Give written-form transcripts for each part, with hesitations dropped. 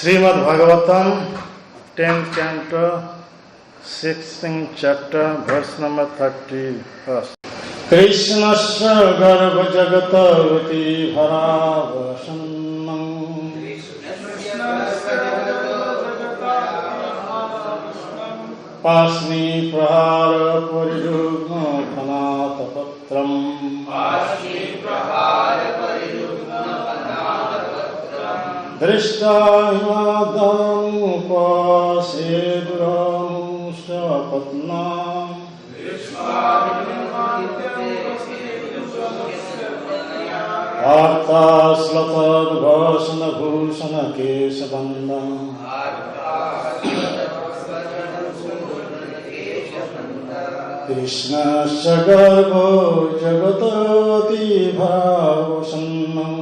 Srimad-Bhagavatam, 10th canto, 16th chapter, verse number 31. Krishnasya garva jagatavati bharavasannam pasmi prahara parirugna phanatapatram Drishta himadhamupaseduramusha patnam Artha slatad bhasana bhushana keshabandam Krishna shagarbo jagatavati bhavasannam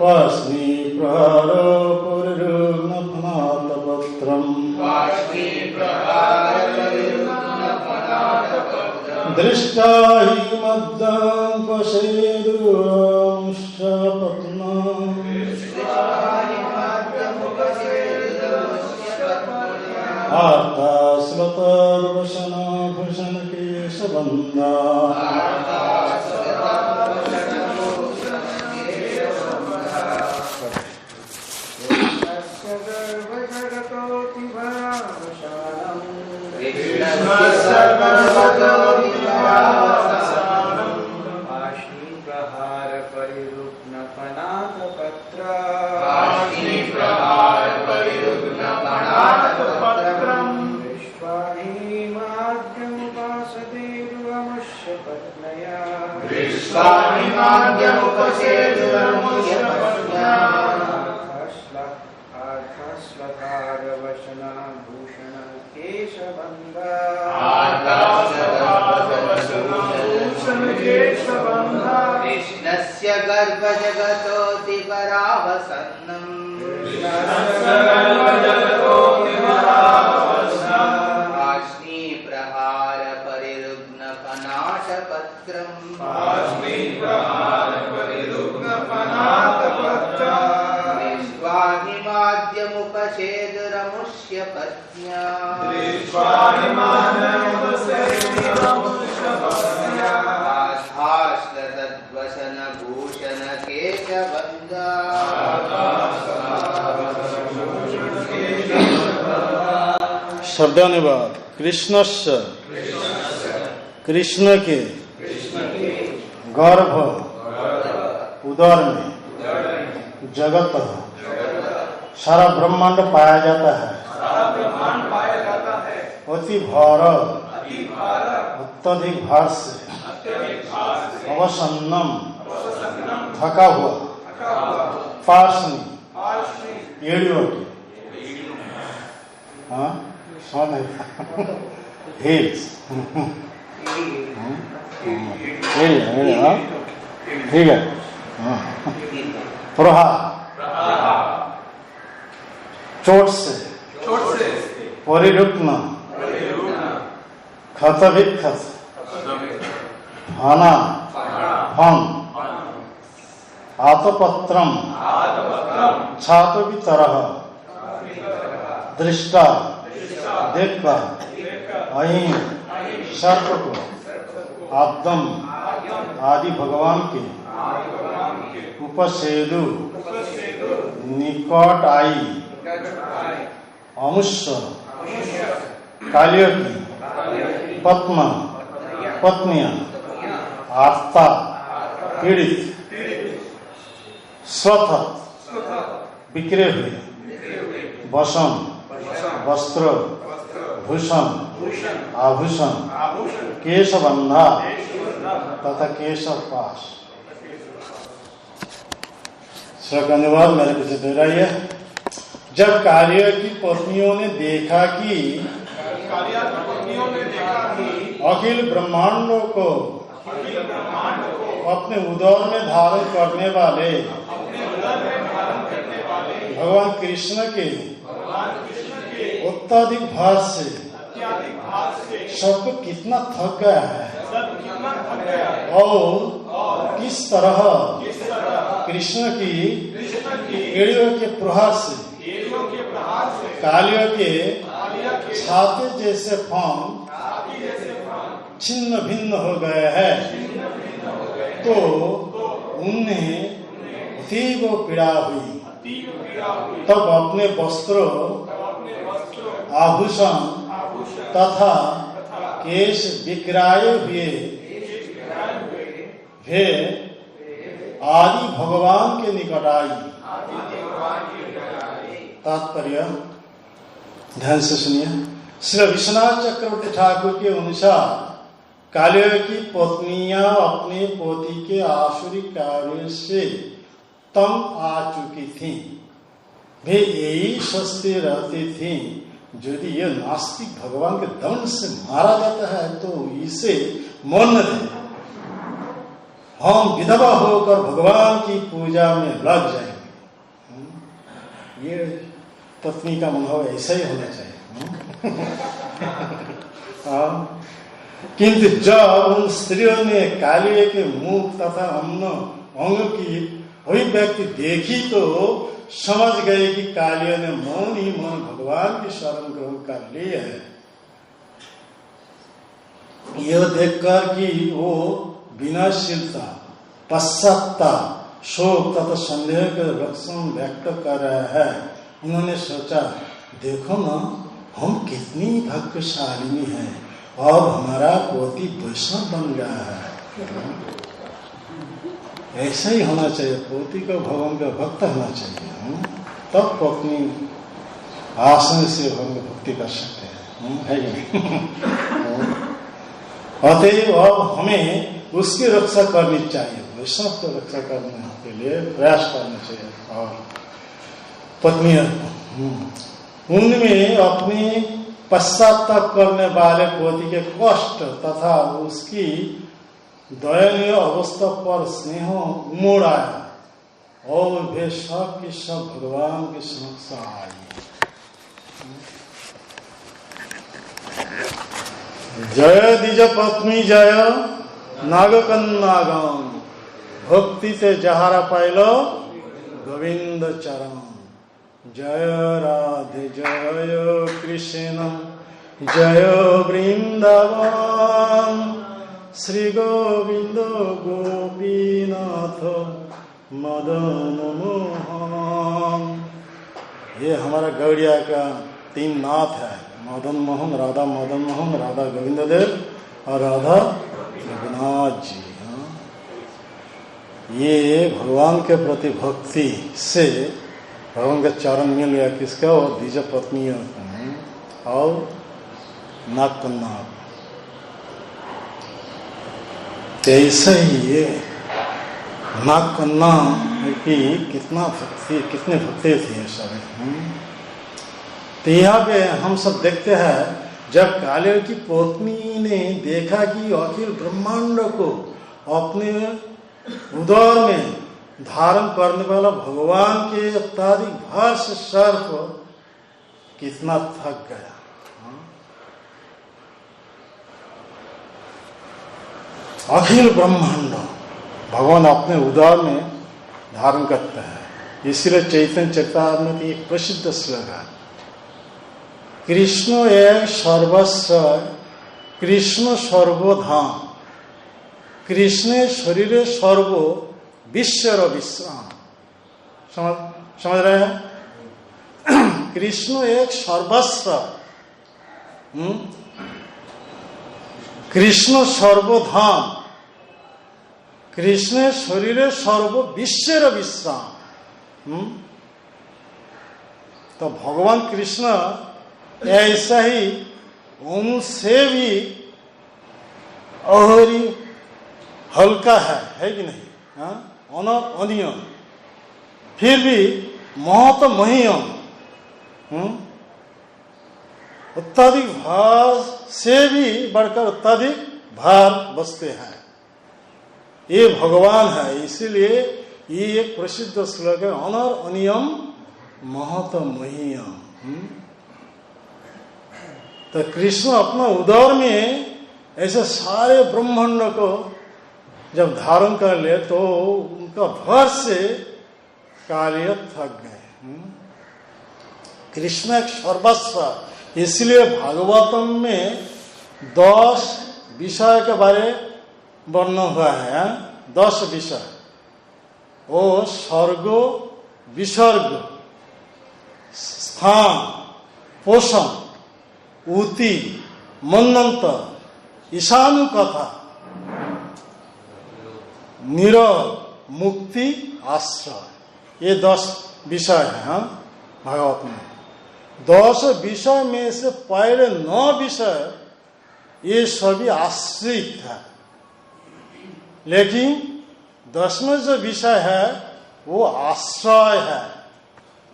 Pasmi prahara parirugna phanatapatram Drishta himaddam paseduramsha patnam Artha slatad vasana bhushana keshabandam Krishnasya garva jagatoti paravasannam Pasmi prahara parirugna panatapatram Vishwanimadhyamupacheduramushya patnya Ashlatadvasana bhushana keshabanda शब्दानुवाद कृष्णस्य कृष्ण के गर्भ उदर में जगत सारा ब्रह्मांड पाया जाता है अति भार अत्यधिक भार से अवसन्नम थका हुआ पार्श्वनी एड़ियोटी हाँ समझ नहीं हिल्स ठीक है प्रहार चोट से परिरुग्ण क्षत विक्षत हाना फन आतपत्रम छात्र की तरह दृष्टा देखकर अहिं सर्प को आद्यम आदि भगवान के उपसेदु निकट आई अमुष्य कालियों की पत्नियां आर्ता पीड़ित स्वतः बिखरे हुए वसम वस्त्र भूषण आभूषण केशबंधा तथा केशव पाश। अनुवाद मेरे पीछे दोहराइए। जब कार्य की पत्नियों ने देखा कि अखिल ब्रह्मांडों को अपने उदर में धारण करने वाले भगवान कृष्ण के अत्यधिक भार से सबको कितना थक गया है और किस तरह कृष्ण की एड़ियों के प्रहार से कालियों के छाते जैसे फॉर्म छिन्न भिन्न हो गए हैं, तो उन्हें अतीव पीड़ा हुई। तब अपने वस्त्रों, आभूषण तथा केश विक्राय हुए वे आदि भगवान के निकट आई। तात्पर्य ध्यान से सुनिए। श्री विश्वनाथ चक्रवर्ती ठाकुर के अनुसार कालिया की पत्नियां अपने पोती के आसुरी कार्य से तंग आ चुकी थीं। वे यही सोचते रहती थीं, यदि ये नास्तिक भगवान के दंड से मारा जाता है तो इसे मरने दें, हम विधवा होकर भगवान की पूजा में लग जाएंगे। ये पत्नी का मनोभाव ऐसा ही होना चाहिए। किंतु जब उन स्त्रियों ने कालिये के मुख तथा अंग की अभिव्यक्ति देखी तो समझ गए कि कालिया ने मौन ही मौन भगवान की शरण ग्रहण कर ली है। यह देखकर कि वो विनाशीलता, पश्चाताप, शोक तथा संदेह के लक्षण व्यक्त कर रहे हैं, उन्होंने सोचा, देखो ना, हम कितनी भाग्यशालिनी हैं और हमारा पोती वैष्णव बन गया है। ऐसा ही होना चाहिए, पोती को भगवान का भक्त होना चाहिए, तब पत्नी आसन से भगवान की भक्ति कर सकते हैं, है कि नहीं? अतएव अब हमें उसकी रक्षा करनी चाहिए, वैष्णव की रक्षा करने के लिए प्रयास करना चाहिए। और पत्नियां उनमें अपनी पश्चाताप करने वाले पोती के कष्ट तथा उसकी दयनीय अवस्था पर स्नेह उमड़ आया और वे सब के सब भगवान के समक्ष आए। जय द्विज पत्नी जय नागकन्नागम, भक्ति से जहारा पाइलो गोविंद चरण। जय राधे जय कृष्ण जय वृंदावन, श्री गोविंद गोपीनाथ मदन मोहन। ये हमारा गौड़िया का 3 नाथ है, मदन मोहन, राधा मदन मोहन, राधा गोविंद देव और राधा रघुनाथ जी। ये भगवान के प्रति भक्ति से भगवान का चरण मिल गया किसका? और द्विज पत्नियों और नागकन्ना। ऐसे ही ये नागकन्ना की कितने भक्ति थे सब। तो यहाँ पे हम सब देखते हैं, जब कालिया की पत्नी ने देखा कि अखिल ब्रह्मांड को अपने उदर में धारण करने वाला भगवान के अत्याधिक भार से सर्प कितना थक गया। अखिल ब्रह्मांड भगवान अपने उदर में धारण करते हैं। इसलिए चैतन्य चरितामृत एक प्रसिद्ध श्लोक है, कृष्ण एक सर्वस्व, कृष्ण सर्वधाम, कृष्ण शरीरे सर्वो विश्वर विश्राम। समझ रहे हैं? कृष्ण एक सर्वस्व, कृष्ण सर्वधाम, कृष्ण शरीरे सर्व विश्वर विश्राम। तो भगवान कृष्ण ऐसा ही उनसे भी और हल्का है कि नहीं? अनियम, फिर भी महत महियम, अत्यधिक भार से भी बढ़कर अत्यधिक भार बसते हैं। ये भगवान है, इसीलिए ये एक प्रसिद्ध श्लोक है, अनर अनियम महत महियम। तो कृष्ण अपना उदर में ऐसे सारे ब्रह्मांड को जब धारण कर ले तो उनका भर से कार्य थक गए। कृष्ण एक सर्वस्व, इसलिए भागवतम में 10 विषय के बारे वर्णन हुआ है। 10 विषय, वो स्वर्ग, विसर्ग, स्थान, पोषण, ऊति, मनंतर, ईशानु कथा, निरोध, मुक्ति, आश्रय, ये 10 विषय है भागवत में। 10 विषय में से पहले 9 विषय ये सभी आश्रित है, लेकिन 10वां जो विषय है वो आश्रय है।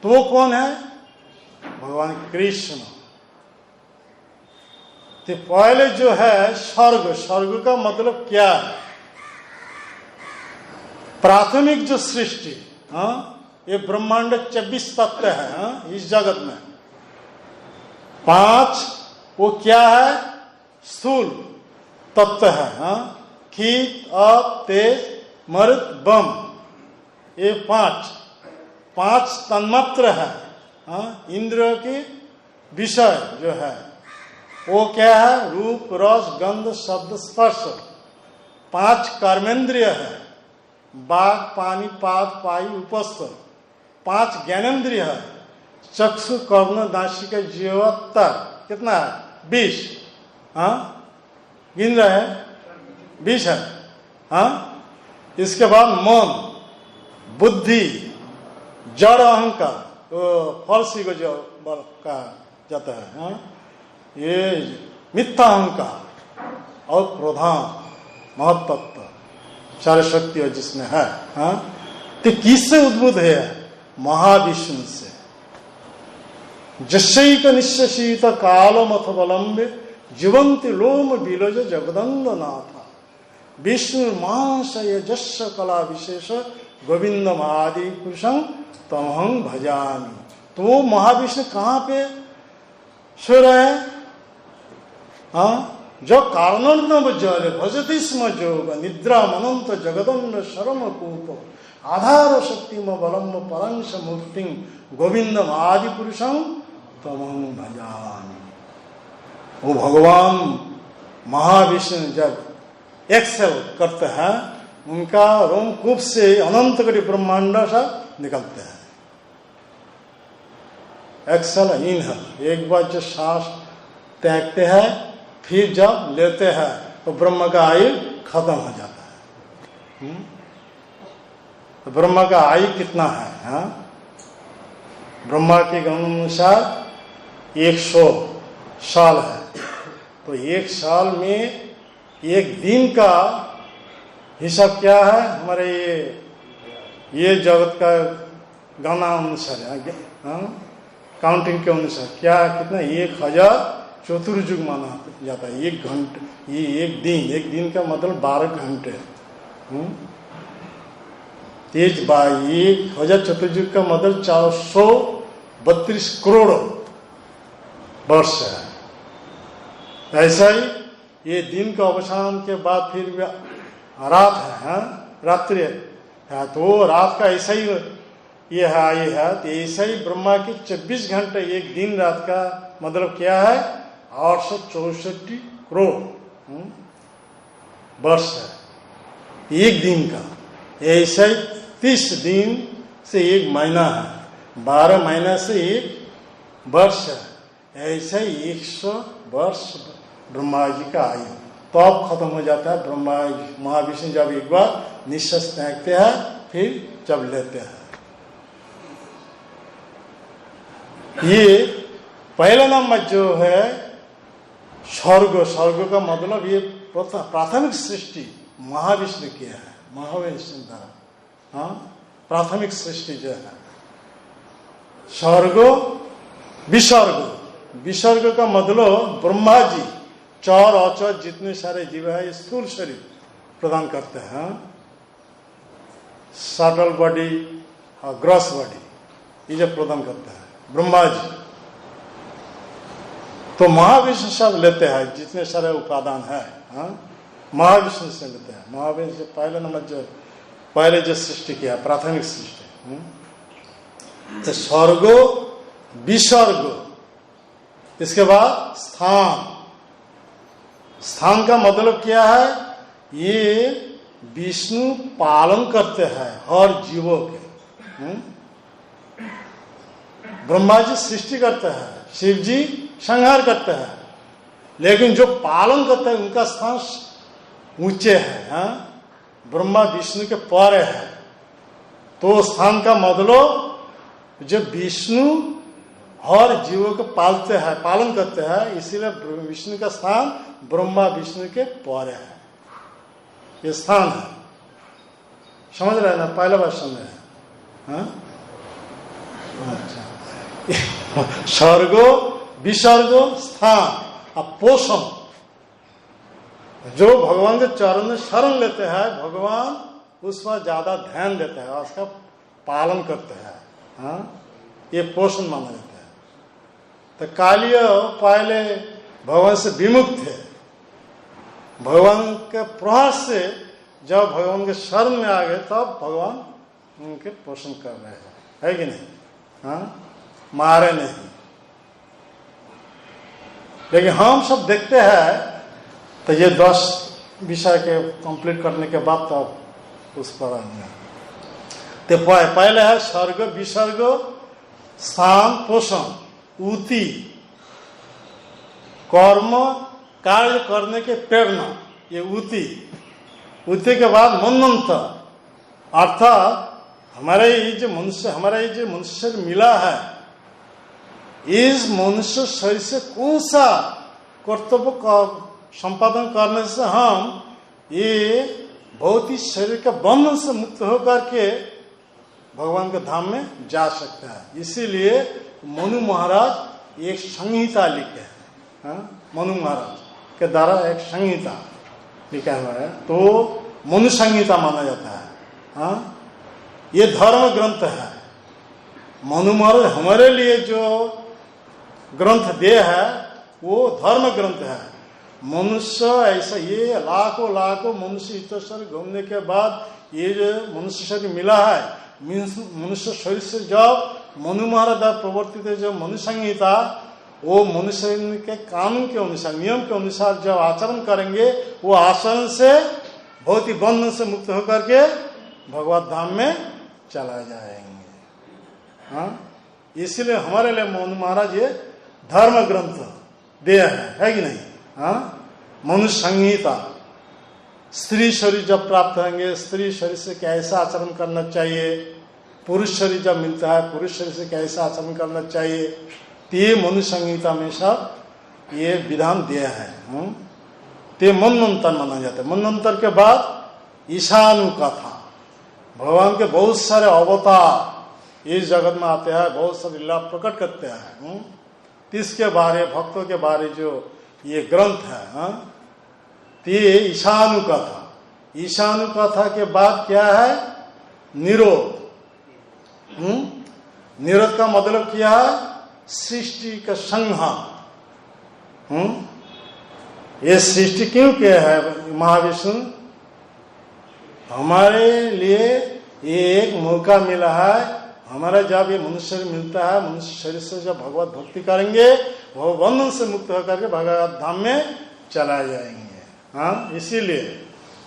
तो कौन है? भगवान कृष्ण। तो पहले जो है स्वर्ग, स्वर्ग का मतलब क्या है? प्राथमिक जो सृष्टि, ये ब्रह्मांड 24 तत्व है इस जगत में। 5 वो क्या है? स्थूल तत्व है, कीट, आप, तेज, मरुत, बम, ये 5 तन्मात्र है। इंद्रियों की विषय जो है वो क्या है? रूप, रस, गंध, शब्द, स्पर्श। 5 कर्मेंद्रिय है, बाघ, पानी, पाद, पाई, उपस्थ। 5 ज्ञानेन्द्रिय है, चक्षु, कर्ण, नासिका, जिह्वा, तक। कितना है? 20। गिन रहे हैं? 20 है। इसके बाद मन, बुद्धि, जड़ अहंकार, फलसी को जो कहा जाता है, ये मिथ्या अहंकार और प्रधान महत्त्व, 4 शक्तियां जिसमें है। तो किससे उद्भूत है? महाविष्णु से। जशैक निश्चित कालम अथवलंबे जीवंति लोम बिलोज जगदंद नाथ विष्णु महाशय जश कला विशेष गोविंद आदि पुरुषं तमहं भजामि। तो महाविष्णु कहाँ पे सो रहे हैं? जो कारणों जले भजती स्म जोग निद्रा मनंत जगदंड शरम कूप आधार शक्ति बलम परंश मूर्ति गोविंद आदि पुरुषं तमहं भजामि। वो भगवान महाविष्णु जब एक्सेल करते हैं, उनका रोमकूप से अनंत कोटि ब्रह्मांड सा निकलते हैं। एक्सेल, इनहल, एक बार जो सांस त्यागते हैं फिर जब लेते हैं तो ब्रह्म का आयु खत्म हो जाता है। तो ब्रह्म का आयु कितना है? ब्रह्मा के अनुसार 100 साल है। तो 1 साल में 1 दिन का हिसाब क्या है? हमारे ये जगत का गणना अनुसार है, काउंटिंग के अनुसार क्या कितना 1000 चतुर्युग माना जाता है। 1 घंटे, ये 1 दिन का मतलब 12 घंटे। तेज बाई 1000 चतुर्युग का मतलब 432 करोड़ वर्ष है। ऐसा ही ये दिन का अवसान के बाद फिर रात है, रात्रि है। तो रात का ऐसा ही ये है। तो ऐसा ही ब्रह्मा की 24 घंटे 1 दिन रात का मतलब क्या है? 864 करोड़ वर्ष है 1 दिन का। ऐसा ही 30 दिन से 1 महीना है, 12 महीना से 1 वर्ष है। ऐसा ही 100 वर्ष ब्रह्मा जी का आयु तो अब खत्म हो जाता है। ब्रह्मा महाविष्णु जब एक बार निश्वास फेंकते हैं फिर जब लेते हैं। ये पहला नंबर जो है स्वर्ग, स्वर्ग का मतलब ये प्राथमिक सृष्टि महाविष्णु किया है, महाविष्णु द्वारा। प्राथमिक सृष्टि जो है स्वर्ग, विसर्ग। विसर्ग का मतलब ब्रह्मा जी चौर अचौर जितने सारे जीव है स्थूल शरीर प्रदान करते हैं, सटल बॉडी और ग्रॉस बॉडी ये जो प्रदान करते हैं ब्रह्मा जी। तो महाविष्णु सब लेते हैं जितने सारे उपादान है। महाविष्णु से लेते हैं। महाविष्णु पहले नंबर पहले जो सृष्टि किया, प्राथमिक सृष्टि। तो स्वर्गो विसर्गो, इसके बाद स्थान। स्थान का मतलब क्या है? ये विष्णु पालन करते हैं हर जीवों के। ब्रह्मा जी सृष्टि करते हैं, शिव जी संहार करते हैं, लेकिन जो पालन करते हैं उनका स्थान ऊंचे है। ब्रह्मा विष्णु के परे है। तो स्थान का मतलब जो विष्णु हर जीवों को पालते हैं, पालन करते हैं, इसीलिए विष्णु का स्थान ब्रह्मा विष्णु के परे है। ये स्थान है, समझ रहे ना? पहला बार सुन रहे हैं। अच्छा, स्वर्गो विसर्गो स्थान और पोषण। जो भगवान के चरण में शरण लेते हैं, भगवान उस पर ज्यादा ध्यान देते हैं और उसका पालन करते हैं। ये पोषण माना जाता है। तो कालिय पहले भगवान से विमुख थे। भगवान के प्रहार से जब भगवान के शरण में आ गए, तब भगवान उनके पोषण कर रहे हैं, है कि नहीं? मारे नहीं। लेकिन हम सब देखते हैं, तो ये 10 विषय के कंप्लीट करने के बाद तब उस पर आएंगे। तो पहले है स्वर्ग विसर्ग स्थान पोषण ऊति, कर्म कार्य करने के प्रेरणा, ये ऊति। ऊति के बाद मनंतर, अर्थात हमारा ये जो मनुष्य शरीर मिला है, इस मनुष्य शरीर से कौन सा कर्तव्य का संपादन करने से हम ये भौतिक शरीर के बंधन से मुक्त होकर के भगवान के धाम में जा सकते हैं। इसीलिए मनु महाराज एक संहिता लिखे हैं। मनु महाराज के द्वारा एक संहिता लिखा हुआ है, तो मनु संहिता माना जाता है। ये धर्म ग्रंथ है। मनु महाराज हमारे लिए जो ग्रंथ दे है वो धर्म ग्रंथ है। मनुष्य ऐसा, ये लाखों मनुष्य इतर घूमने के बाद ये जो मनुष्य शरीर मिला है, मनुष्य शरीर से जब मनु महाराज द्वारा प्रवर्तित जो मनु संहिता, वो मनुष्य के कानून के अनुसार, नियम के अनुसार जब आचरण करेंगे, वो आचरण से भौतिक बंधन से मुक्त होकर के भगवत धाम में चला जाएंगे। इसलिए हमारे लिए मनु महाराज ये धर्म ग्रंथ दे है कि नहीं? मनु संहिता। स्त्री शरीर जब प्राप्त होंगे, स्त्री शरीर से कैसा आचरण करना चाहिए, पुरुष शरीर जब मिलता है, पुरुष शरीर से कैसा आचरण करना चाहिए, ते मनु संहिता में सब ये विधान दिया है। ते मनंतर माना जाता है। मनंतर के बाद ईशानु कथा, भगवान के बहुत सारे अवतार इस जगत में आते हैं, बहुत सारे लीला प्रकट करते हैं। इसके बारे, भक्तों के बारे जो ये ग्रंथ है, ते ईशानु कथा। ईशानु कथा के बाद क्या है? निरोध। निरोध का मतलब क्या है? सृष्टि का संहार। ये सृष्टि क्यों किया है महाविष्णु? हमारे लिए ये एक मौका मिला है। हमारा जब ये मनुष्य शरीर मिलता है, मनुष्य शरीर से जब भगवत भक्ति करेंगे, वो बंधन से मुक्त होकर के भगवत धाम में चला जाएंगे। इसीलिए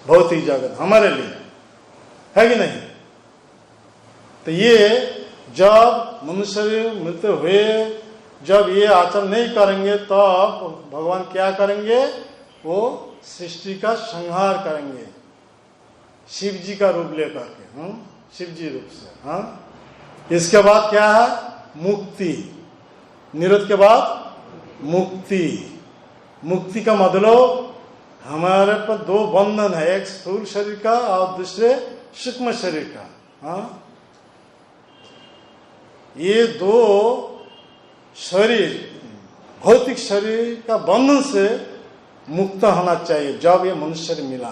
भौतिक जगत हमारे लिए है कि नहीं? तो ये जब मनुष्य शरीर मिलते हुए जब ये आचरण नहीं करेंगे, तब भगवान क्या करेंगे? वो सृष्टि का संहार करेंगे, शिव जी का रूप लेकर के, शिव जी रूप से। इसके बाद क्या है? मुक्ति। निरोध के बाद मुक्ति। मुक्ति का मतलब हमारे पर 2 बंधन है, एक स्थूल शरीर का और दूसरे सूक्ष्म शरीर का। ये 2 शरीर, भौतिक शरीर का बंधन से मुक्त होना चाहिए जब ये मनुष्य शरीर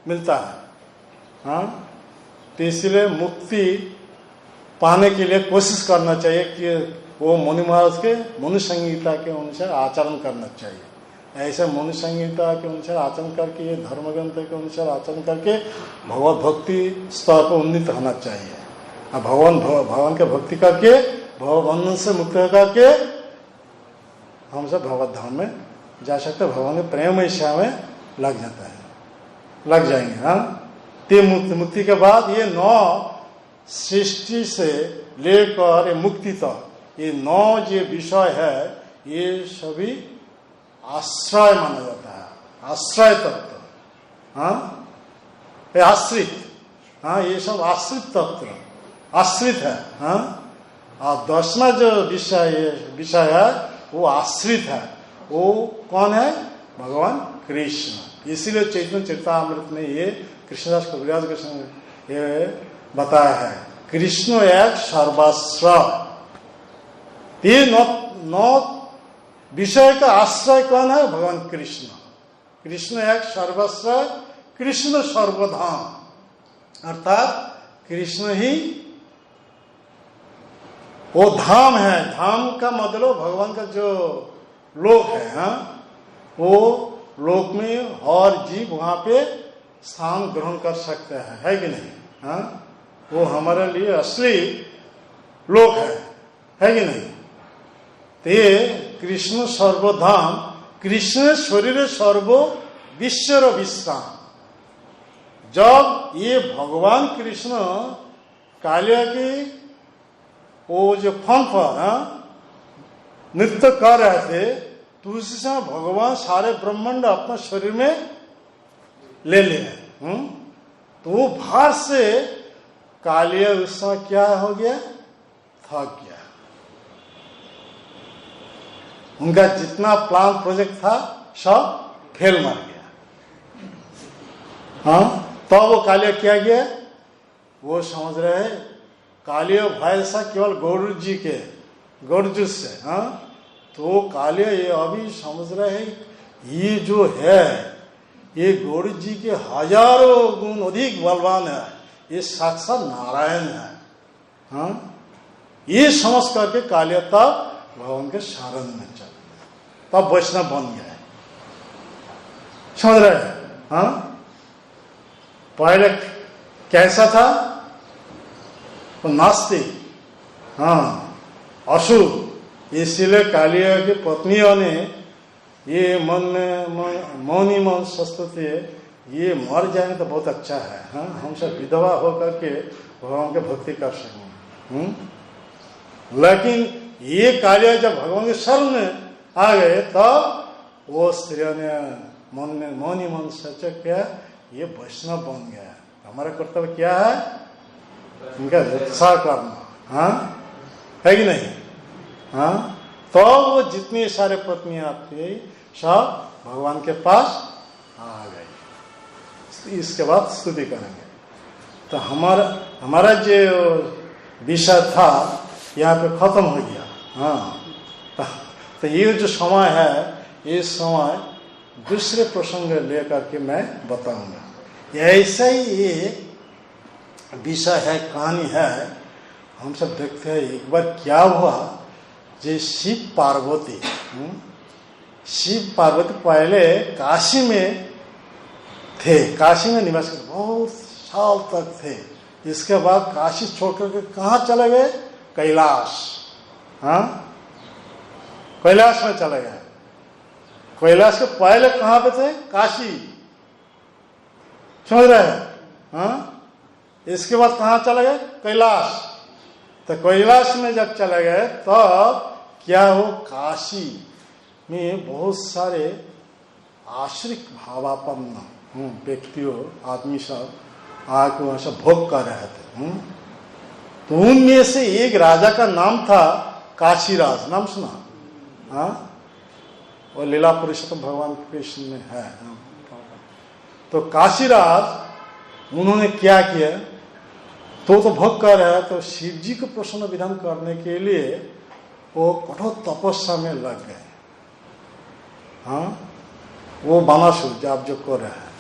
मिलता है। तो इसलिए मुक्ति पाने के लिए कोशिश करना चाहिए कि वो मनु महाराज के मनु संहिता के अनुसार आचरण करना चाहिए। ऐसे मनुष्य संहिता के अनुसार आचरण करके, ये धर्म ग्रंथ के अनुसार आचरण करके भगवत भक्ति स्तर पर उन्नीत होना चाहिए। भगवान के भक्ति करके, भगवान से मुक्त करके हम सब भगवत धाम में जा सकते, भगवान के प्रेम ईर्ष्या में लग जाता है, लग जाएंगे। हाँ, ते मुक्ति के बाद ये 9 सृष्टि से लेकर मुक्ति तक ये 9 जो विषय है, ये सभी आश्रय माना जाता है, आश्रय तत्व। हाँ, ये आश्रित, हाँ, ये सब आश्रित तत्व, आश्रित है। हाँ, और 10वां जो विषय है वो आश्रित है। वो कौन है? भगवान कृष्ण। इसीलिए चैतन्य चरितामृत में ये कृष्णदास कविराज कृष्ण ये बताया है, कृष्ण एक सर्वस्व। ये 9 विषय का आश्रय कौन है? भगवान कृष्ण। कृष्ण एक सर्वस्व, कृष्ण सर्वधाम, अर्थात कृष्ण ही वो धाम है। धाम का मतलब भगवान का जो लोक है। हाँ, वो लोक में हर जीव वहां पे स्थान ग्रहण कर सकते हैं, है कि नहीं? हाँ, वो हमारे लिए असली लोक है कि नहीं? तो ये कृष्ण सर्वधाम, कृष्ण शरीर सर्वो विश्वर विश्राम। जब ये भगवान कृष्ण कालिया की वो जो फन पर नृत्य कर रहे थे, तो उसी समय भगवान सारे ब्रह्मांड अपना शरीर में ले लिए। तो वो भार से कालिया उस समय क्या हो गया? थक गया। उनका जितना प्लान प्रोजेक्ट था सब फेल मार गया। हाँ, तो वो कालिया क्या गया? वो समझ रहे कालिया भाई सा केवल गौड़ जी के गौरजू से। हाँ, तो कालिया ये अभी समझ रहे हैं ये जो है ये गौड़ जी के हजारों गुण अधिक बलवान है, ये साक्षात नारायण है। हाँ, ये समझ करके कालिया तब भगवान के शरण में चल, तब वैष्णव बन गया। समझ रहे हैं? हाँ, पहले कैसा था? वो नास्तिक, हाँ, अशुभ। इसलिए कालिया की पत्नियों ने ये मन में मौनी मन सोचते थे ये मर जाएंगे तो बहुत अच्छा है। हाँ, हम सब विधवा होकर के भगवान के भक्ति कर सकेंगे। लेकिन ये कालिया जब भगवान के शरण में आ गए तब वो स्त्रियों ने मन में मौनी मन सोचा क्या ये वैष्णव बन गया। हमारा कर्तव्य क्या है? उनका उत्साह करना। हाँ, है कि नहीं? हाँ, तो वो जितनी सारे पत्नियां थी सब भगवान के पास आ गई। इसके बाद स्तुति करेंगे। तो हमारा जो विषय था यहाँ पे खत्म हो गया। हाँ, तो ये जो समय है ये समय दूसरे प्रसंग लेकर के मैं बताऊंगा। ऐसा ही ये विषय है, कहानी है। हम सब देखते हैं एक बार क्या हुआ। जो शिव पार्वती पहले काशी में थे, काशी में निवास कर बहुत साल तक थे। इसके बाद काशी छोड़ करके कहाँ चले गए? कैलाश। हाँ, कैलाश में चले गए। कैलाश के पहले कहाँ पे थे? काशी। समझ रहे हैं? हाँ, इसके बाद कहाँ चले गए? कैलाश। तो कैलाश में जब चले गए तब क्या हो? काशी में बहुत सारे आश्रित भावापन्न व्यक्तियों आदमी सब आके वहां से भोग कर रहे थे। तो उनमें से एक राजा का नाम था काशीराज। नाम सुना? हाँ, और लीला पुरुषोत्तम भगवान कृष्ण में है। तो काशीराज उन्होंने क्या किया? तो भोग कर रहे हैं। तो शिव जी को प्रसन्न विधान करने के लिए वो कठोर तपस्या में लग गए। हाँ, वो बानासुर जाप जो कर रहे हैं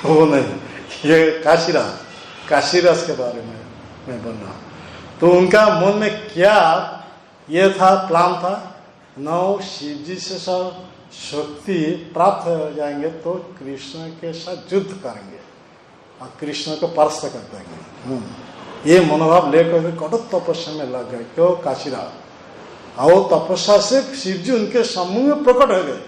वो नहीं, ये काशीराज के बारे में मैं बोल रहा हूँ। तो उनका मन में क्या ये था, प्लान था? नौ शिव जी से सब शक्ति प्राप्त हो जाएंगे तो कृष्ण के साथ युद्ध करेंगे और कृष्ण को परास्त कर देंगे। ये मनोभाव लेकर के कठोर तपस्या में लग गए। क्यों? काशीराज। और तपस्या से शिव जी उनके सम्मुख में प्रकट हो गए।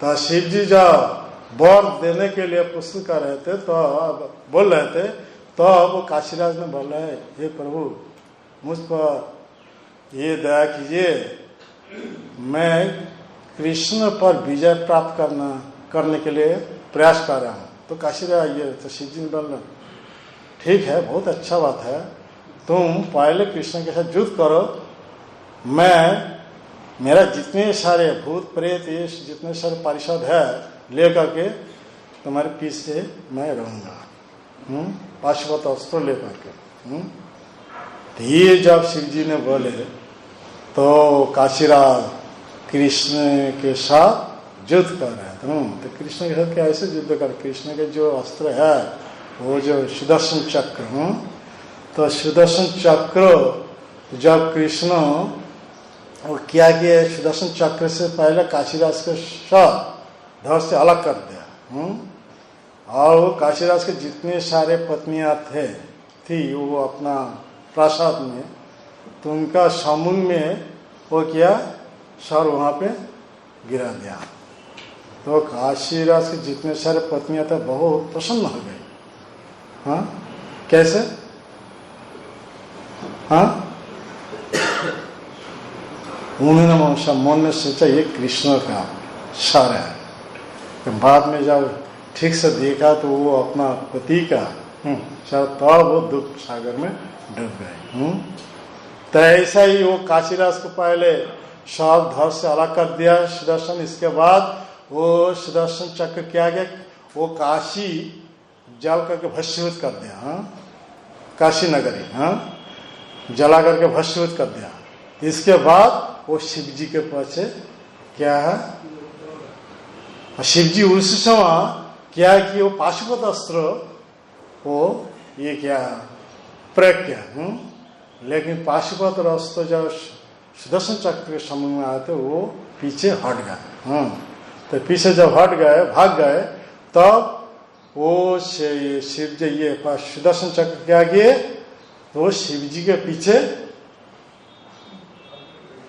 तो शिव जी जब वर देने के लिए प्रस्तुत कर रहे थे तो बोल रहे थे, तो वो काशीराज ने बोला है, हे प्रभु मुझ पर ये दया कीजिए, मैं कृष्ण पर विजय प्राप्त करने के लिए प्रयास कर रहा हूँ। तो काशीराज ये तो शिव जी ने बोला ठीक है, बहुत अच्छा बात है, तुम पहले कृष्ण के साथ युद्ध करो, मेरा जितने सारे भूत प्रेत ये जितने सारे पारिषद है लेकर के तुम्हारे पीछे मैं रहूंगा, पाशुपत अस्त्र लेकर के। तो ये जब शिव जी ने बोले तो काशीराज कृष्ण के साथ युद्ध कर रहे थे। तो कृष्ण के साथ कैसे युद्ध कर? कृष्ण के जो अस्त्र है वो जो सुदर्शन चक्र, तो सुदर्शन चक्र जब कृष्ण और क्या किया, सुदर्शन चक्र से पहले काशीराज के साथ धड़ से अलग कर दिया। और वो काशीराज के जितने सारे पत्नियां थी वो अपना प्रासाद में, तो उनका सामुन में वो किया, सर वहाँ पे गिरा दिया। तो काशीराज के जितने सारे पत्नियां थे बहुत प्रसन्न हो गई। हाँ कैसे? हाँ उन्होंने मन में सोचा ये कृष्ण का सर है। तो बाद में जब ठीक से देखा तो वो अपना पति का सर, तब वो दुख सागर में डूब गए। तो ऐसा ही वो काशीराज को पहले सब धड़ से अलग कर दिया सुदर्शन। इसके बाद वो सुदर्शन चक्र क्या गया, वो काशी जल करके भस्मीभूत कर दिया। काशी नगरी जला करके भस्मीभूत कर दिया। इसके बाद वो शिव जी के पास क्या है, शिव जी उस समय क्या है कि वो पाशुपत अस्त्र वो ये क्या प्रयोग किया। लेकिन पाशुपत अस्त्र जब सुदर्शन चक्र के समूह में आए थे वो पीछे हट गए। तो पीछे जब हट गए, भाग गए, तब वो शिव जी ये सुदर्शन चक्र क्या किए, तो शिव जी के पीछे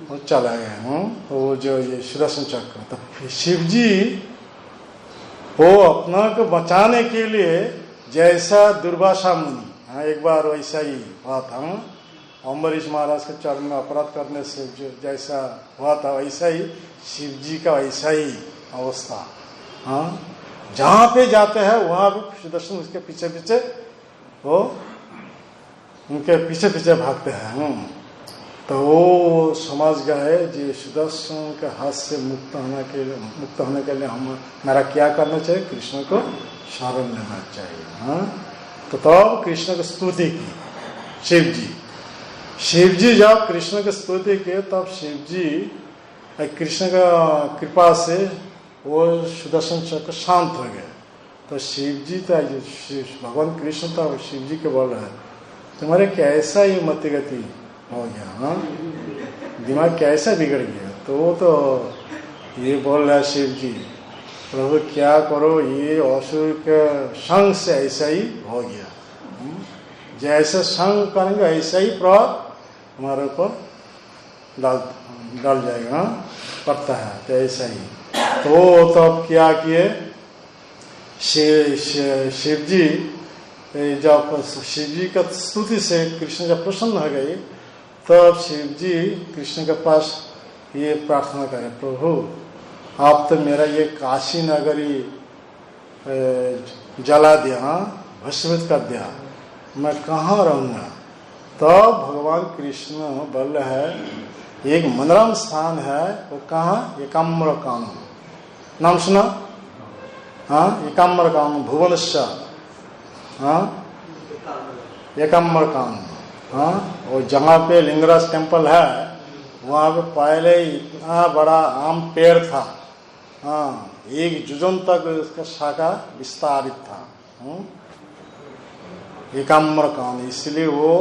वो चला गया। वो जो ये सुदर्शन चक्र, तो शिव जी वो अपना को बचाने के लिए जैसा दुर्वासा मुनि, एक बार वैसा ही हुआ था, अम्बरीश महाराज के चरण में अपराध करने से जो जैसा हुआ था वैसा ही शिव जी का वैसा ही अवस्था। जहाँ पे जाते हैं वहाँ भी सुदर्शन उसके पीछे पीछे वो उनके पीछे पीछे भागते हैं। तो वो समझ गए जी सुदर्शन के हाथ से मुक्त होने के लिए मेरा क्या करना चाहिए, कृष्ण को शरण लेना चाहिए। तो तब कृष्ण की स्तुति की शिव जी जब कृष्ण की स्तुति की तब शिव जी कृष्ण का कृपा से वो सुदर्शन चक्र शांत हो गए। तो शिव जी तो भगवान कृष्ण तो शिव जी के बोल रहे हैं तुम्हारे कैसा ये मति गति हो गया, दिमाग कैसा बिगड़ गया। तो वो तो ये बोल रहा है शिव जी, प्रभु क्या करो, ये असुर के संग से ऐसा ही हो गया, जैसे संग करेंगे ऐसा ही प्रभाव हमारे ऊपर डाल जाएगा, पड़ता है। तो ऐसा ही तो तब क्या किए शिव जी, जब शिव जी का स्तुति से कृष्ण जब प्रसन्न हो गई तब शिव जी कृष्ण के पास ये प्रार्थना करें, प्रभु आप तो मेरा ये काशी नगरी जला दिया, भस्मीभूत कर दिया, मैं कहाँ रहूँगा। तब भगवान कृष्ण बोल रहे हैं एक मनोरम स्थान है, वो कहाँ, एकाम्र कानन, नाम सुना? एकाम्र कानन भुवनश्य, एकाम्र कानन। और जहाँ पे लिंगराज टेम्पल है वहाँ पे पहले इतना बड़ा आम पेड़ था, एक जुजन तक उसका शाखा विस्तारित था। एकाम्र कानन, इसलिए वो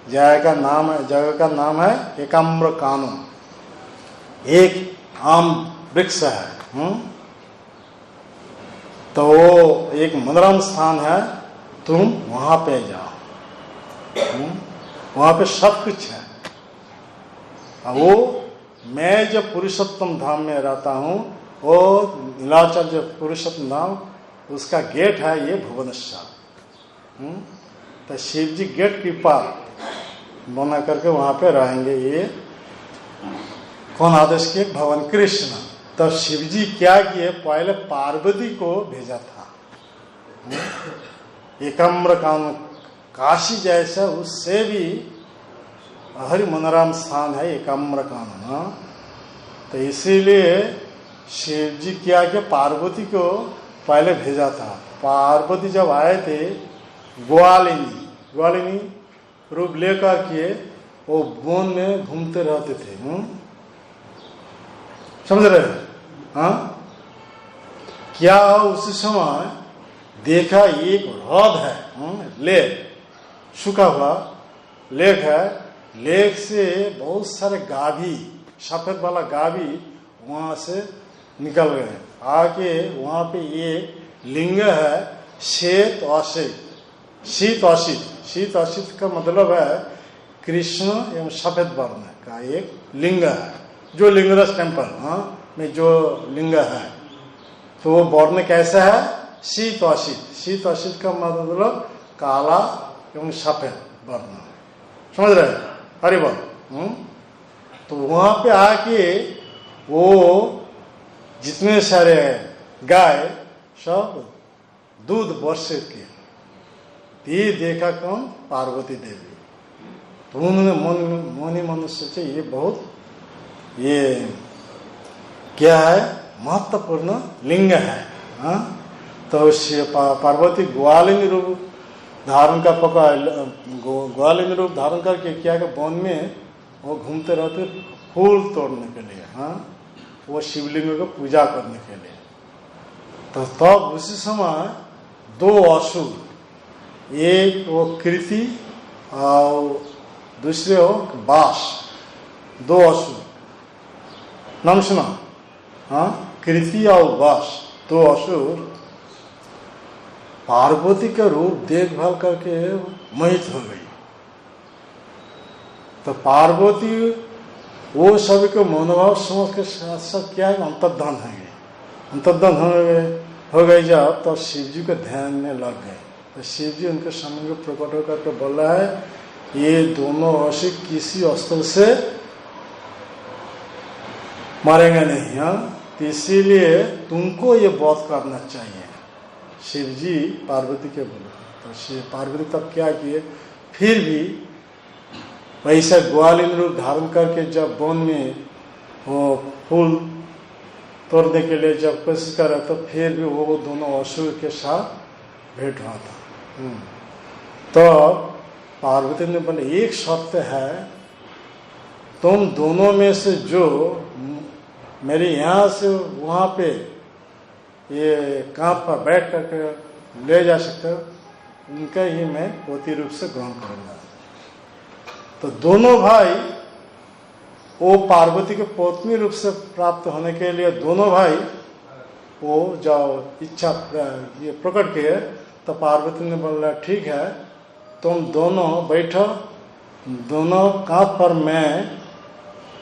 जगह का नाम है एकाम्र कानन। एक आम वृक्ष है। तो वो एक मनोरम स्थान है, तुम वहां पे जाओ। वहां पे सब कुछ है। वो मैं जब पुरुषोत्तम धाम में रहता हूँ, वो नीलाचल जो पुरुषोत्तम धाम, उसका गेट है ये भुवनेश्वर। तो शिव जी गेट कीपर बना करके वहां पे रहेंगे। ये कौन आदेश किए? भगवान कृष्ण। तब शिव जी क्या किए? पहले पार्वती को भेजा था। एकाम्र कानन, काशी जैसा उससे भी हरि मनोरम स्थान है एकाम्र कानन। तो इसीलिए शिव जी क्या किया? पार्वती को पहले भेजा था। पार्वती जब आए थे, ग्वालिनी रूप लेकर के वो वन में घूमते रहते थे। समझ रहे? हाँ, क्या उसी समय देखा एक हृद है, लेक, सूखा हुआ लेक है। लेक से बहुत सारे गाभी, सफेद वाला गाभी वहां से निकल गए। आके वहां पे ये लिंग है, शीत असित का मतलब है कृष्ण एवं सफेद वर्ण का एक लिंग है, जो लिंगराज टेम्पल में जो लिंग है। तो वो वर्ण कैसा है? शीत असित का मतलब काला एवं सफेद वर्ण। समझ रहे? अरे बोल। तो वहां पे आके वो जितने सारे गाय सब दूध वर्षे के, ये देखा कौन? पार्वती देवी। तो उन्होंने मन सोचे ये बहुत ये क्या है? महत्वपूर्ण लिंग है। तो पार्वती ग्वालिनी रूप धारण का ग्वालिनी रूप धारण करके क्या के वन में वो घूमते रहते, फूल तोड़ने के लिए, वो शिवलिंग को पूजा करने के लिए। तो तब उसी समय दो असुर, एक वो कृति और दूसरे हो बास, दो असुर, नाम सुना? कृति और बास, दो असुर पार्वती का रूप देखभाल करके मोहित हो गई। तो पार्वती वो सभी को मनोभाव समझ के साथ साथ क्या है? अंतर्धान हो गए। अंतर्धान हो गई जब, तो शिव जी को ध्यान में लग गए। तो शिव जी उनके सामने प्रकट होकर के बोल रहा है, ये दोनों अवश्य किसी अस्त्र से मारेंगे नहीं। तो इसीलिए तुमको ये वध करना चाहिए। शिव जी पार्वती के बोले। तो शिव पार्वती तब क्या किए? फिर भी वैसा ग्वालिन रूप धारण करके जब वन में वो फूल तोड़ने के लिए जब कोशिश कर रहा, तो फिर भी वो दोनों असुर के साथ भेंट हुआ था। तो पार्वती ने बोले एक शर्त है, तुम दोनों में से जो मेरे यहाँ से वहाँ पे ये कांप पर बैठ करके ले जा सकते हो, उनका ही मैं पोती रूप से ग्रहण करूँगा। तो दोनों भाई वो पार्वती के पत्नी रूप से प्राप्त होने के लिए दोनों भाई वो जब इच्छा ये प्रकट किए, तो पार्वती ने बोला ठीक है, तुम दोनों बैठो, दोनों कांध पर मैं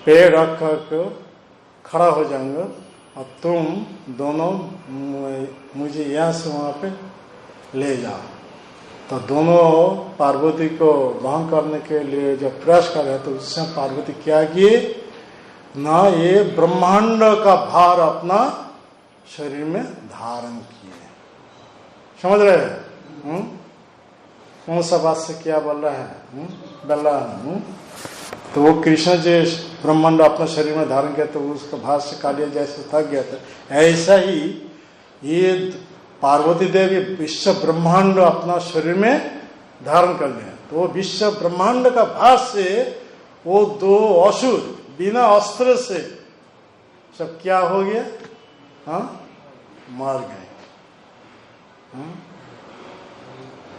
पैर रख कर खड़ा हो जाऊंगा और तुम दोनों मुझे यहाँ से वहाँ पे ले जाओ। तो दोनों पार्वती को वहन करने के लिए जब प्रयास कर रहे, तो उससे पार्वती क्या किए ना, ये ब्रह्मांड का भार अपना शरीर में धारण किए। समझ रहे हैं? कौन सा बात से क्या बोल रहा है? बोल रहा है तो वो कृष्ण जी ब्रह्मांड अपना शरीर में धारण किया, तो उसका भार से कालिया जैसे थक गया था, ऐसा ही ये पार्वती देवी विश्व ब्रह्मांड अपना शरीर में धारण कर लिया। तो वो विश्व ब्रह्मांड का भार से वो दो असुर बिना अस्त्र से सब क्या हो गया? मार गए।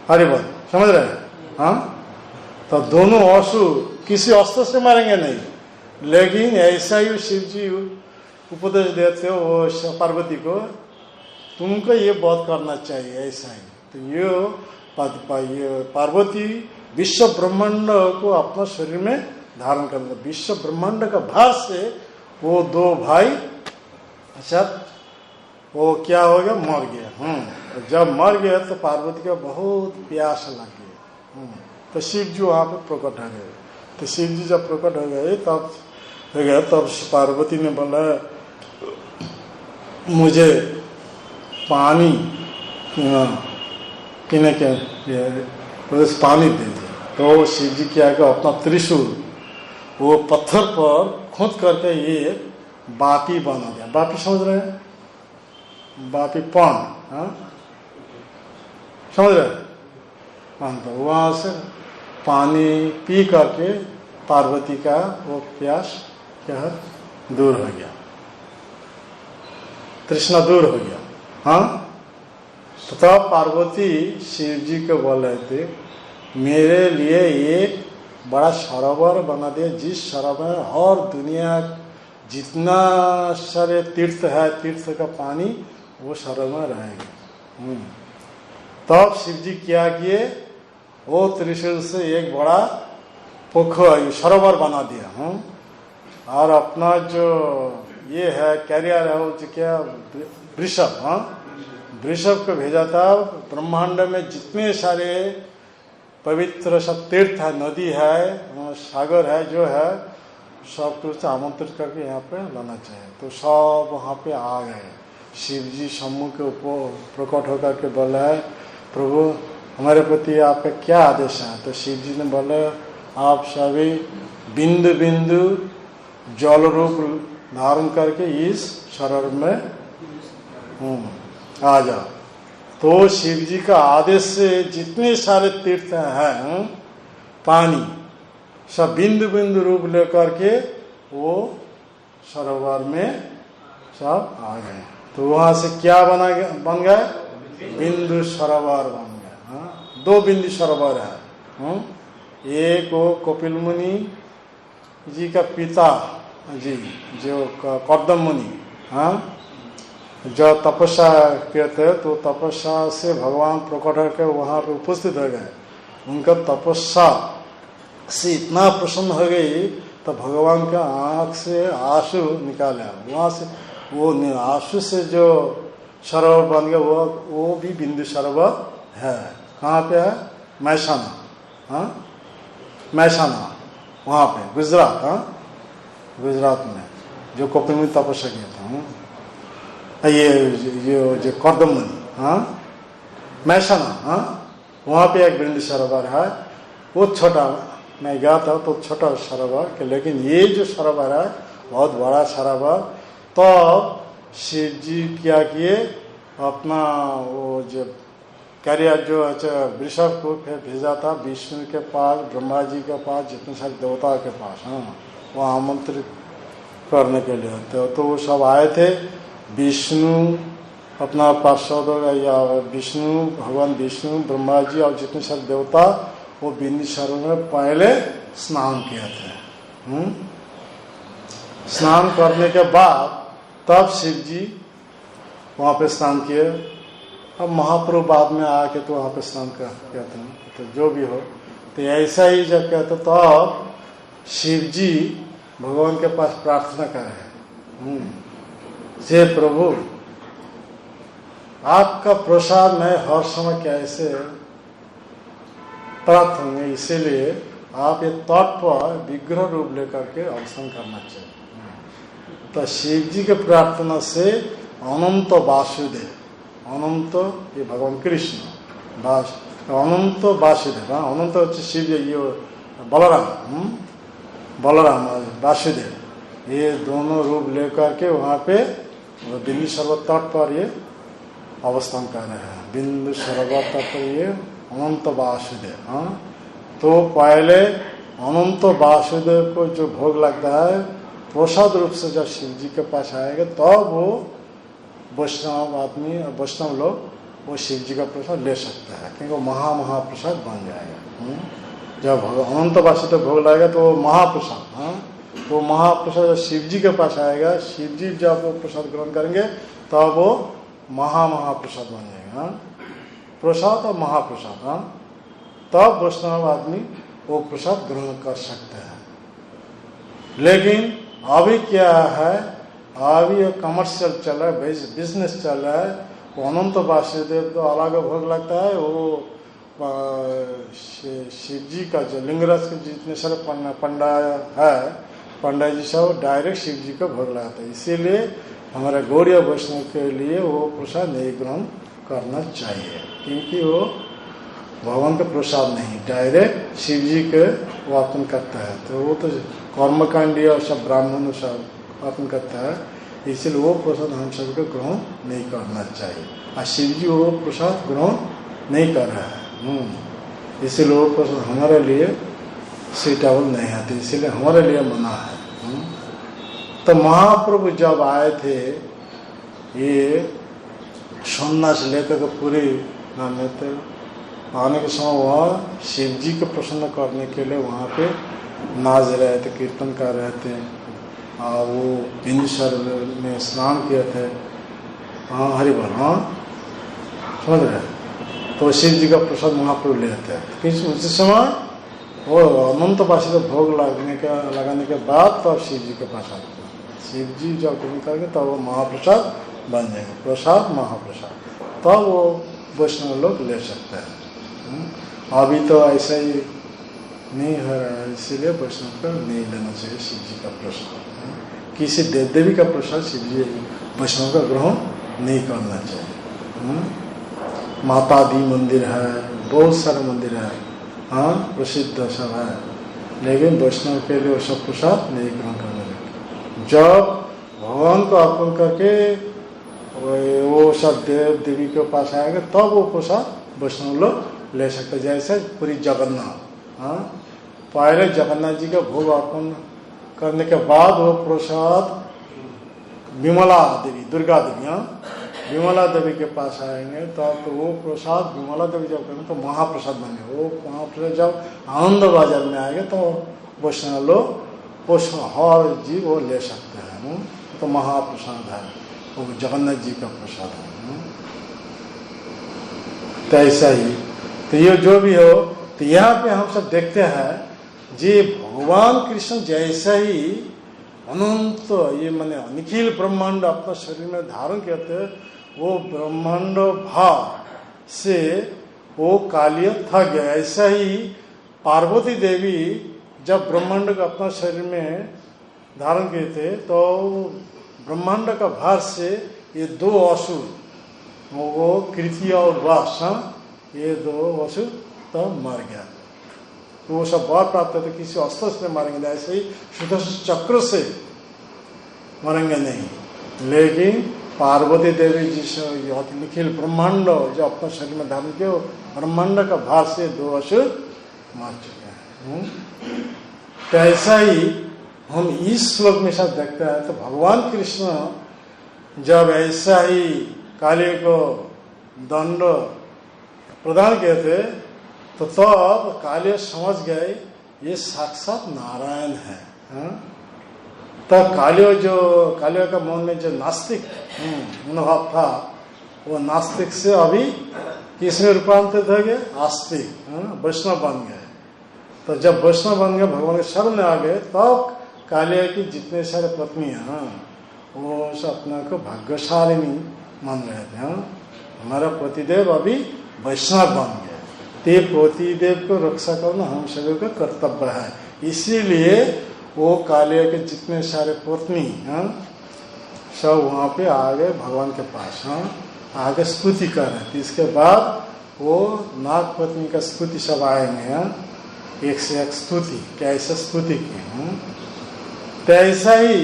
अरे बात समझ रहे हैं? तो दोनों असुर किसी अस्त्र से मारेंगे नहीं, लेकिन ऐसा ही शिव जी उपदेश देते हो वो पार्वती को, तुमको ये बहुत करना चाहिए ऐसा ही। तो ये पार्वती विश्व ब्रह्मांड को अपना शरीर में धारण करना, विश्व ब्रह्मांड का भार से वो दो भाई, अच्छा वो क्या हो गया, मर गया। जब मर गया तो पार्वती का बहुत प्यास लग गया। तो शिव जी वहां पे प्रकट हो गए। तो शिव जी जब प्रकट हो गए तब पार्वती ने बोला मुझे पानी पीने के पानी दे दिया। तो शिव जी क्या किया, अपना त्रिशूल वो पत्थर पर खोद करके ये बापी बना दिया। बापी समझ रहे हैं, बापी पॉन्ड, समझ रहे हैं। तो वहां से पानी पी करके पार्वती का वो प्यास क्या है, दूर हो गया, तृष्णा दूर हो गया। तो तब पार्वती शिव जी को बोल रहे थे मेरे लिए एक बड़ा सरोवर बना दिया, जिस सरोवर और दुनिया जितना सारे तीर्थ है, तीर्थ का पानी वो सरोवर रहेगा। तब शिव जी क्या किए, वो त्रिशूल से एक बड़ा पोखर सरोवर बना दिया। और अपना जो ये है कैरियर है वो क्या, वृषभ, वृषभ को भेजा था। ब्रह्मांड में जितने सारे पवित्र सब तीर्थ है, नदी है, सागर है, जो है सब कुछ आमंत्रित करके यहाँ पे लाना चाहिए। तो सब वहाँ पे आ गए। शिव जी सम्मुख के ऊपर प्रकट होकर के बोला है प्रभु हमारे प्रति आपका क्या आदेश है। तो शिव जी ने बोले आप सभी बिंदु बिंदु जल रूप धारण करके इस सरोवर में आ जाओ। तो शिव जी का आदेश से जितने सारे तीर्थ हैं पानी सब बिंदु बिंदु रूप लेकर के वो सरोवर में सब आ गए। तो वहां से क्या बन गए, बिंदु सरोवर बन गए। दो बिंदु सरोवर है। एक वो कपिल मुनि जी का पिता जी जो कर्दम मुनि जो तपस्या करते, तो तपस्या से भगवान प्रकट होकर वहां पे उपस्थित हो गए। उनका तपस्या से इतना प्रसन्न हो गई तो भगवान का आंख से आंसू निकाला। वहां से वो आंसू से जो सरोवर बन गया वो भी बिंदु सरोवर है। कहाँ पे है, मैसाना, मैसाना वहां पे गुजरात, गुजरात में जो कपिल मुनि तपस्या किया था। ये जो कर्दम मुनि मैसाना, वहां पे एक बिंदु सरोवर है। वो छोटा, मैं गया था तो छोटा सरोवर के, लेकिन ये जो सरोवर है बहुत बड़ा सरोवर। तो शिव जी क्या किए, अपना वो जो कैरियर जो वृषभ को भेजा था विष्णु के पास, ब्रह्मा जी के पास, जितने सारे देवताओं के पास, वो आमंत्रित करने के लिए। तो वो सब आए थे। विष्णु अपना पार्षद या विष्णु, भगवान विष्णु, ब्रह्मा जी और जितने सारे देवता वो बिंदु सरोवर में पहले स्नान किए थे। स्नान करने के बाद तब शिव जी वहां पे स्नान किए। अब महाप्रभु बाद में आके तो वहां पे स्नान कहते हैं, तो जो भी हो। तो ऐसा ही जब कहते तब शिव जी भगवान के पास प्रार्थना करें, हे प्रभु आपका प्रसाद मैं हर समय कैसे प्राप्त होंगे, इसीलिए आप ये तट पर विग्रह रूप लेकर के अवसान करना चाहिए। तो शिव जी के प्रार्थना से अनंत वासुदेव, अनंत ये भगवान कृष्ण, अनंत वासुदेव, अनंत शिव जी, ये बलराम, बलराम वासुदेव, ये दोनों रूप लेकर के वहाँ पे बिंदु सरोवर तट पर ये अवस्थान कर रहे हैं। बिंदु सरोवर तट पर ये अनंत वासुदेव। तो पहले अनंत वासुदेव को जो भोग लगता है प्रसाद रूप से जब शिव जी के पास आएगा तब वो वैष्णव आदमी, वैष्णव लोग वो शिव जी का प्रसाद ले सकते हैं, क्योंकि वो महाप्रसाद बन जाएगा। जब अनंत वासुदेव भोग लगेगा तो महाप्रसाद, वो महाप्रसाद शिव जी के पास आएगा, शिव जी जब वो प्रसाद ग्रहण करेंगे तब वो महाप्रसाद बन जाएगा। प्रसाद और महाप्रसाद, तब वैष्णव आदमी वो प्रसाद ग्रहण कर सकते हैं। लेकिन अभी क्या है, अभी कमर्शियल चल रहा है, बिजनेस चल रहा है। वो अनंत वासुदेव तो अलग भोग लगता है, वो शिव जी का जो लिंगराज के जितने सारे पंडा है, पंडा जी सब डायरेक्ट शिव जी का भोग लगाते हैं। इसीलिए हमारे गौड़ीय वैष्णव के लिए वो प्रसाद नहीं ग्रहण करना चाहिए, क्योंकि वो भगवान का प्रसाद नहीं, डायरेक्ट शिव जी के वो अर्पण करता है। तो वो तो कर्मकांडी और सब ब्राह्मण सब अर्पण करता है, इसलिए वो प्रसाद हम सबको ग्रहण नहीं करना चाहिए। और शिव जी वो प्रसाद ग्रहण नहीं कर रहा है, इसीलिए वो प्रसाद हमारे लिए सीटेबल नहीं है, इसीलिए हमारे लिए मना है। तो महाप्रभु जब आए थे, ये सन्यास लेकर पूरी नाम थे, आने के समय वहाँ शिव जी को प्रसन्न करने के लिए वहाँ पे नाच रहे थे, कीर्तन कर रहे थे, और वो बिंदुसर में स्नान किए थे। हाँ हरि बोल, हाँ समझ रहे। तो शिव जी का प्रसाद महाप्रभु लेते हैं। किस उस समय वो अनंत वासी को भोग लगाने के बाद तब शिव जी के पास आते हैं। शिव जी जब ग्रहण करेंगे तब वो महाप्रसाद बन जाएंगे, प्रसाद महाप्रसाद, तब वो वैष्णव लोग ले सकते हैं। अभी तो ऐसा ही नहीं हो रहा है, इसीलिए वैष्णव का नहीं लेना चाहिए शिव जी का प्रसाद। किसी देव देवी का प्रसाद शिव जी वैष्णव का ग्रहण नहीं करना चाहिए। माता दी मंदिर है, बहुत सारे मंदिर है, हाँ प्रसिद्ध सब है, लेकिन वैष्णव के लिए वो सब प्रसाद नहीं ग्रहण करना चाहिए। जब भगवान को अर्पण करके वो सब देव देवी के पास आएगा तब वो प्रसाद वैष्णव लोग ले सकते। जैसे पूरी जगन्नाथ, हाँ पहले जगन्नाथ जी का भोग अर्पण करने के बाद वो प्रसाद विमला देवी, दुर्गा देवी, हाँ विमला देवी के पास आएंगे तब तो वो प्रसाद विमला देवी जब करेंगे तो महाप्रसाद बनेगा। वो महाप्रसाद जब आनंद बाजार में आएगा तो वैष्णव लोग हर जीव वो ले सकते हैं। तो महाप्रसाद है, वो जगन्नाथ जी का प्रसाद है। तो ऐसा ही, तो ये जो भी हो, तो यहाँ पे हम सब देखते हैं जी भगवान कृष्ण जैसा ही अनंत ये माने निखिल ब्रह्मांड अपना शरीर में धारण करते हैं, वो ब्रह्मांड भाव से वो कालिय थक गया। ऐसा ही पार्वती देवी जब ब्रह्मांड का अपना शरीर में धारण किए थे तो ब्रह्मांड का भार से ये दो असुर, वो कृति और वास, ये दो असुर तो मर गया। तो वो सब वर प्राप्त थे, किसी अस्त्र से मारेंगे, ऐसे ही सुदर्शन चक्र से मरेंगे नहीं। लेकिन पार्वती देवी जिस निखिल ब्रह्मांड जो अपना शरीर में धारण किया, ब्रह्मांड का भार से दो असुर मर चुके हैं। तो ऐसा ही हम इस श्लोक में सब देखते हैं। तो भगवान कृष्ण जब ऐसा ही काली को दंड प्रदान किए थे तो तब काली समझ गए ये साक्षात नारायण है। तब कालिया का मन में जो नास्तिक मनोभाव था, वो नास्तिक से अभी किसमें रूपांतरित हो गए, आस्तिक, वैष्णव बन गए। तो जब वैष्णव बन गए, भगवान के शरण में आ गए, तब कालिया की जितने सारे पत्नियां वो सब अपना को भाग्यशालिनी मान रहे थे। हमारा पतिदेव अभी वैष्णव बन गए, ते पतिदेव को रक्षा करना हम सभी का कर्तव्य है। इसीलिए वो कालिया के जितने सारे पत्नी सब वहाँ पे आ गए भगवान के पास, आगे स्तुति कर रहे थे। इसके बाद वो नाग पत्नी का स्तुति सब आएंगे, एक से एक स्तुति, कैसे स्तुति की। तो ऐसा ही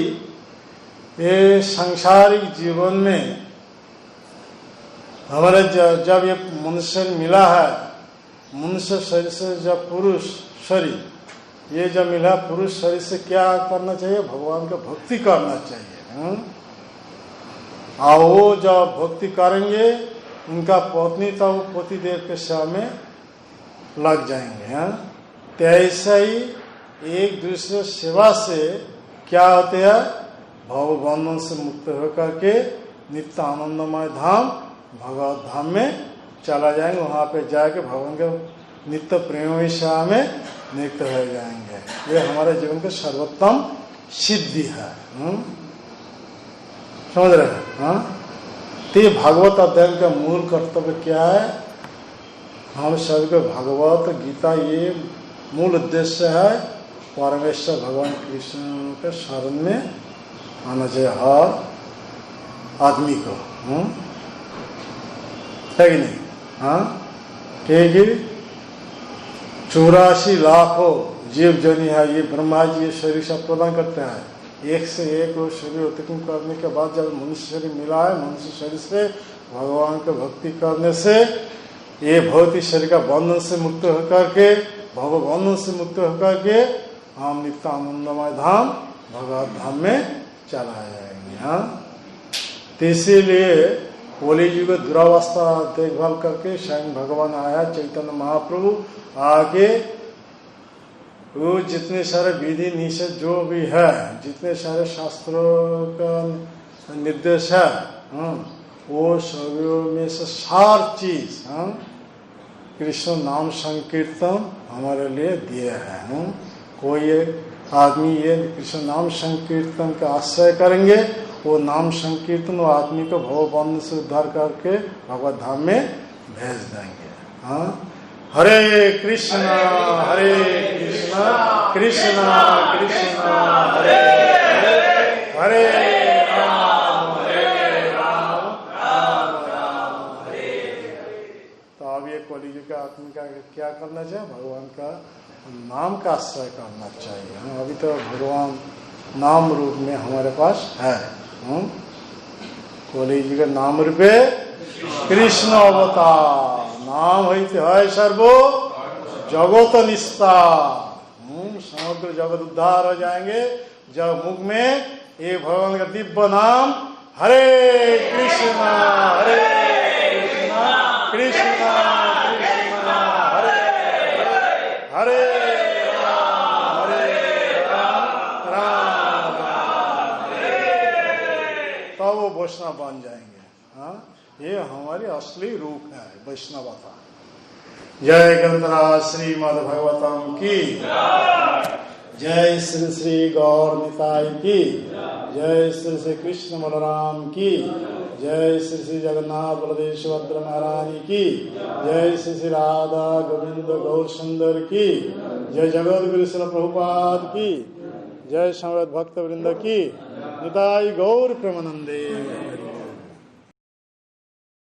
ये सांसारिक जीवन में हमारे जब ये मनुष्य मिला है, मनुष्य शरीर से जब पुरुष शरीर ये जब मिला, पुरुष शरीर से क्या करना चाहिए, भगवान का भक्ति करना चाहिए। और वो जब भक्ति करेंगे, उनका पत्नी तो पतिदेव के सेवा में लग जाएंगे। तो ऐसा ही एक दूसरे सेवा से क्या होते हैं? भव बंधन से मुक्त होकर के नित्य आनंदमय धाम भगवत धाम में चला जाएंगे। वहां पे जाके भगवान के नित्य प्रेम विषय में नित्य हो जाएंगे। ये हमारे जीवन का सर्वोत्तम सिद्धि है। समझ रहे हैं? हाँ, तो भागवत अध्ययन का मूल कर्तव्य क्या है? हम सभी को भगवत गीता ये मूल उद्देश्य है, परमेश्वर भगवान कृष्ण के शरण में आना चाहिए हर आदमी को। है कि नहीं? हाँ, क्योंकि 84 लाखों जीव जनी है, ये ब्रह्मा जी ये शरीर सब प्रदान करते हैं। एक से एक वो शरीर उत्पन्न करने के बाद जब मनुष्य शरीर मिला है, मनुष्य शरीर से भगवान को भक्ति करने से ये भौतिक शरीर का बंधन से मुक्त होकर के, भव बंधन से मुक्त होकर के हम नित्य आनंदमय धाम भगवत धाम में चला जाएंगे। हाँ, तो इसीलिए होली जी को दुरावस्था देखभाल करके स्वयं भगवान आया, चैतन्य महाप्रभु आगे वो जितने सारे विधि निषेध जो भी है, जितने सारे शास्त्रों का निर्देश है, वो सभी में से सार चीज कृष्ण नाम संकीर्तन हमारे लिए दिए हैं। कोई आदमी ये कृष्ण नाम संकीर्तन का आश्रय करेंगे, वो नाम संकीर्तन वो आदमी को भव बंधन से उद्धार करके भगवत धाम में भेज देंगे। हाँ, हरे कृष्णा कृष्णा कृष्ण हरे हरे राम राम राम हरे। तो अब ये कलियुग का आत्मा का क्या करना चाहिए? भगवान का नाम का आश्रय करना चाहिए। अभी तो भगवान नाम रूप में हमारे पास है। कलियुग का नाम रूपे कृष्ण अवतार, नाम है सर्वो जगत निस्तार। समग्र जगत उद्धार हो जाएंगे जब मुख में ये भगवान का दिव्य नाम हरे कृष्णा कृष्णा कृष्णा हरे हरे राम राम राम तो वो वैष्णव बन जाएंगे। हाँ, ये हमारी असली रूप है वैष्णवता। जय ग्रंथराज श्रीमद् भगवतम की जय, श्री श्री गौर निताय की जय, श्री श्री कृष्ण बलराम की जय, श्री श्री जगन्नाथ बलदेव सुभद्रा महारानी की जय, श्री श्री राधा गोविंद गौर सुंदर की जय, जगत गुरु श्री प्रभुपाद की जय, समवेत भक्त वृंद की निताय गौर प्रेमानंदे।